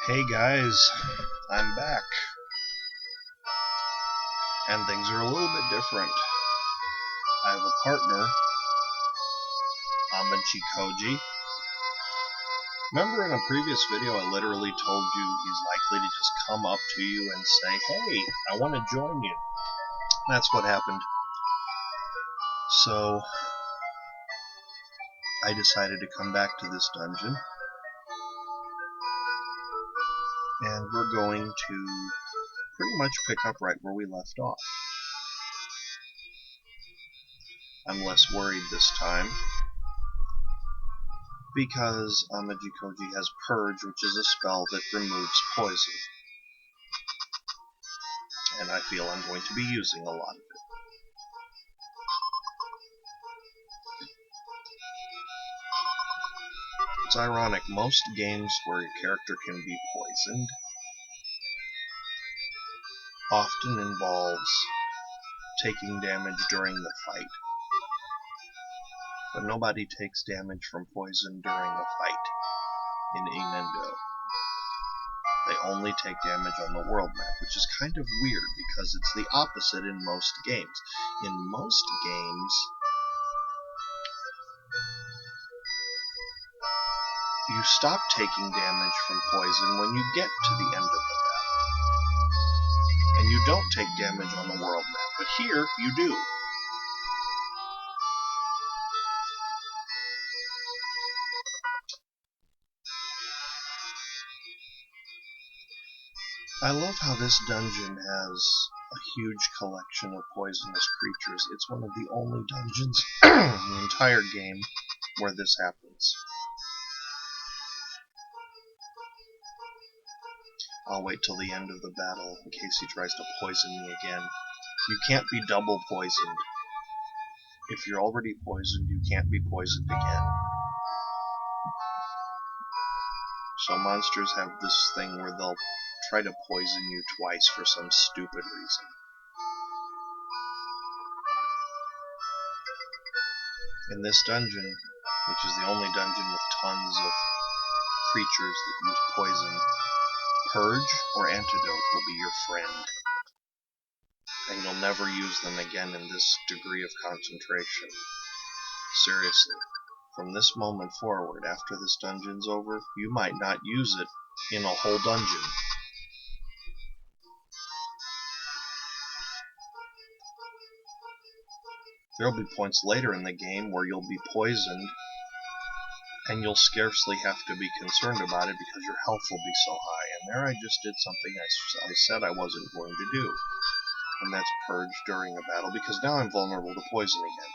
Hey guys, I'm back, and things are a little bit different. I have a partner, Koji. Remember in a previous video I literally told you he's likely to just come up to you and say, hey, I want to join you. That's what happened. So, I decided to come back to this dungeon, and we're going to pretty much pick up right where we left off. I'm less worried this time, because Koji has Purge, which is a spell that removes poison. And I feel I'm going to be using a lot of it. It's ironic, most games where your character can be poisoned often involves taking damage during the fight. But nobody takes damage from poison during a fight in Inindo. They only take damage on the world map, which is kind of weird because it's the opposite in most games. In most games, you stop taking damage from poison when you get to the end of the battle. And you don't take damage on the world map, but here you do. I love how this dungeon has a huge collection of poisonous creatures. It's one of the only dungeons in the entire game where this happens. I'll wait till the end of the battle in case he tries to poison me again. You can't be double poisoned. If you're already poisoned, you can't be poisoned again. So monsters have this thing where they'll try to poison you twice for some stupid reason. In this dungeon, which is the only dungeon with tons of creatures that use poison, Purge or Antidote will be your friend. And you'll never use them again in this degree of concentration. Seriously, from this moment forward, after this dungeon's over, you might not use it in a whole dungeon. There'll be points later in the game where you'll be poisoned, and you'll scarcely have to be concerned about it because your health will be so high. And there I just did something I said I wasn't going to do. And that's Purge during a battle, because now I'm vulnerable to poison again.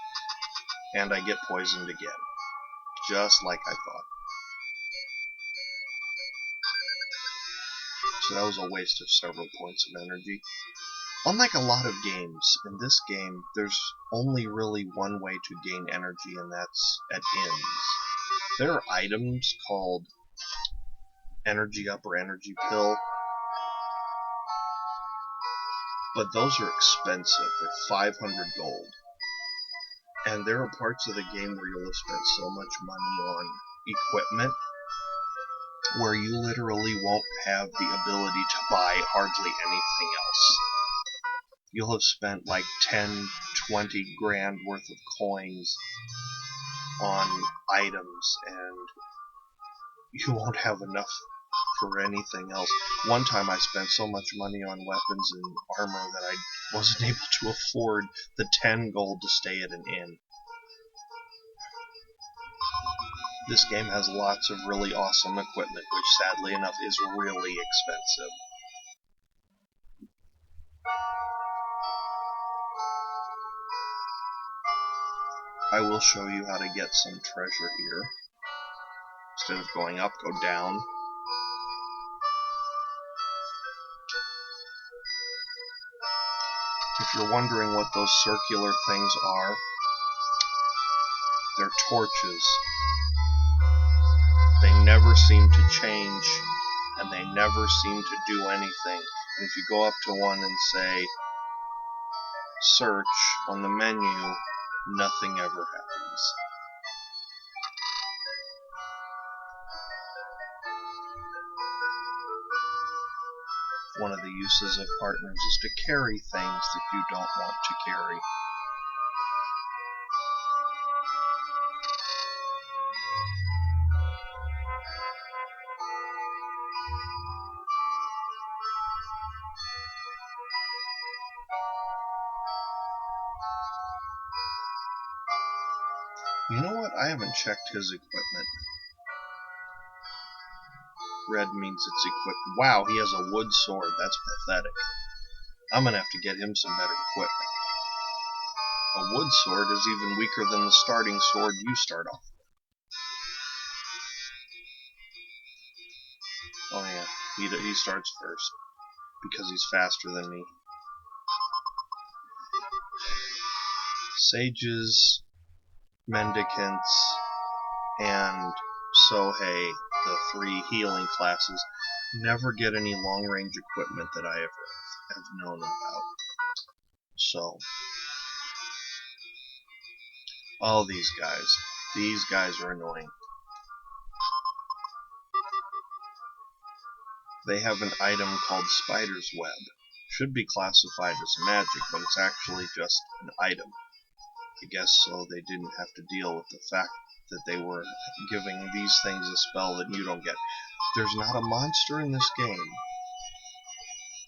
And I get poisoned again. Just like I thought. So that was a waste of several points of energy. Unlike a lot of games, in this game, there's only really one way to gain energy, and that's at inns. There are items called Energy Up or Energy Pill, but those are expensive. They're 500 gold. And there are parts of the game where you'll have spent so much money on equipment where you literally won't have the ability to buy hardly anything else. You'll have spent like 10, 20 grand worth of coins on items, and you won't have enough for anything else. One time I spent so much money on weapons and armor that I wasn't able to afford the 10 gold to stay at an inn. This game has lots of really awesome equipment, which sadly enough is really expensive. I will show you how to get some treasure here. Instead of going up, go down. If you're wondering what those circular things are, they're torches. They never seem to change, and they never seem to do anything. And if you go up to one and say, search on the menu, nothing ever happens. One of the uses of partners is to carry things that you don't want to carry. You know what? I haven't checked his equipment. Red means it's equipped. Wow, he has a wood sword. That's pathetic. I'm gonna have to get him some better equipment. A wood sword is even weaker than the starting sword you start off with. Oh yeah, he starts first because he's faster than me. Sages, mendicants, and Sohei, the 3 healing classes, never get any long-range equipment that I ever have known about. So, all these guys are annoying. They have an item called Spider's Web. Should be classified as magic, but it's actually just an item. I guess so they didn't have to deal with the fact that they were giving these things a spell that you don't get. There's not a monster in this game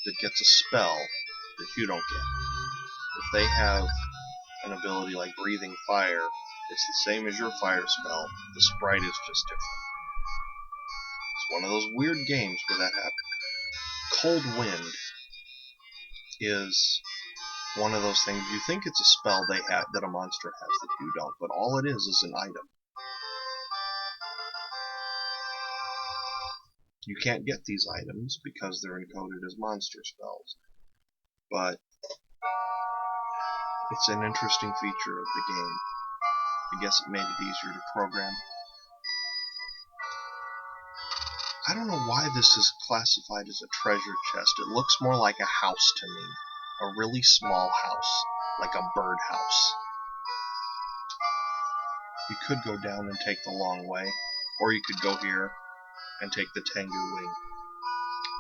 that gets a spell that you don't get. If they have an ability like breathing fire, it's the same as your fire spell. The sprite is just different. It's one of those weird games where that happens. Cold Wind is one of those things. You think it's a spell they have that a monster has that you don't, but all it is an item. You can't get these items because they're encoded as monster spells. But it's an interesting feature of the game. I guess it made it easier to program. I don't know why this is classified as a treasure chest. It looks more like a house to me. A really small house, like a birdhouse. You could go down and take the long way, or you could go here and take the Tengu Wing.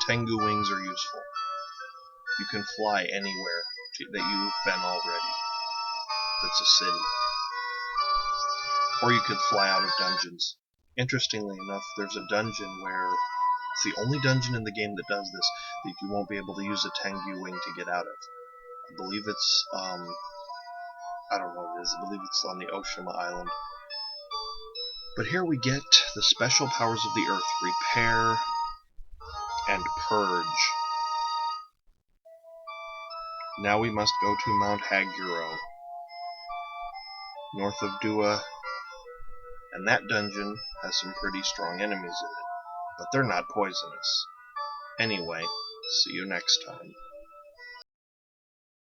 Tengu Wings are useful. You can fly anywhere that you've been already. That's a city. Or you could fly out of dungeons. Interestingly enough, there's a dungeon where it's the only dungeon in the game that does this, that you won't be able to use a Tengu Wing to get out of. I believe it's, I don't know what it is. I believe it's on the Oshima Island. But here we get the special powers of the earth: repair and purge. Now we must go to Mount Haguro, north of Dua, and that dungeon has some pretty strong enemies in it, but they're not poisonous. Anyway, see you next time.